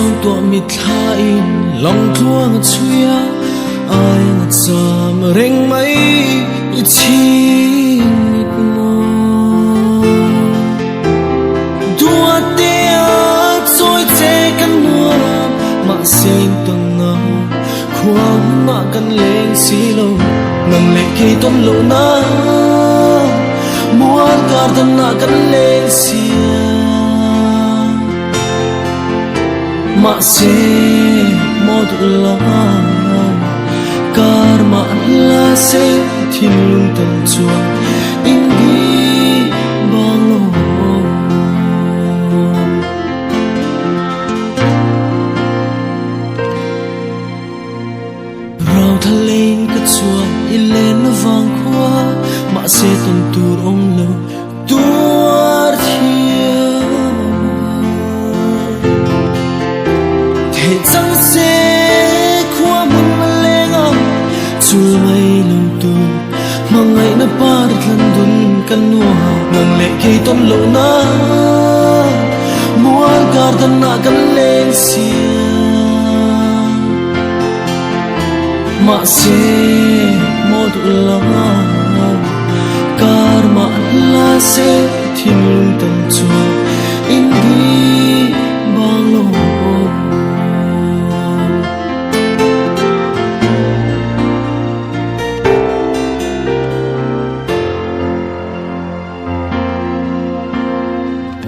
chuang tua mi thain long tuang chuya ai ngặt sam reng mai i chin mit mo tua te a choi che kan mua ma sein tong na khuang ma kan leng si lo nang le ki ton lo na mual kar dan na kan leng si ma se mod la karma la se thin lung tan chuan in đi bang lo rau tha lên ka chuan i len na wang khwa ma se ton tur ong lo tuar thiam the chang se khwa mun ma lenga chul mai lung tu mangai na par thlan dun kan nuwa nang le ki ton lo na mual gar dan na kan leng sia ma se mod la karma la se thin lung tan chuan in đi bang lo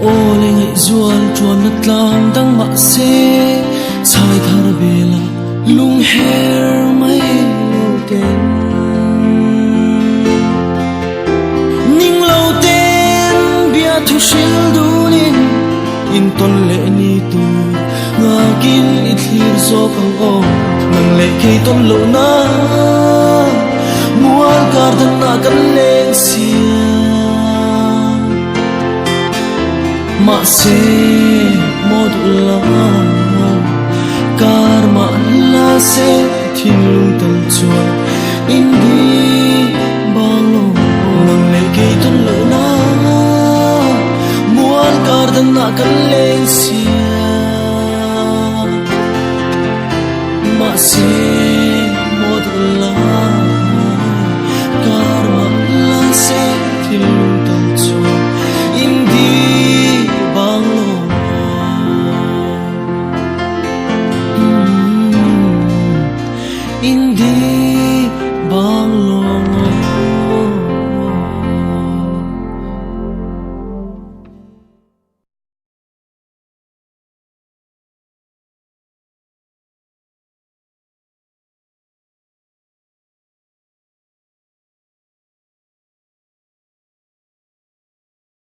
ô le ngai zual chuan na tlam dang ma se chai thar bela lung her mai lo ten ning lo ten bia thu shil dunin in ton le ni tu nga kin i thlir zo kang o nang le ki ton lo na mual kar dan na kan leng sia ma se mod la karma la se thin lung tan chuan in đi bang lo nang le ki ton lo na mual kar dan na kan leng sia ma se mod la karma la se thin lung tan chuan in đi bang lo in đi bang lo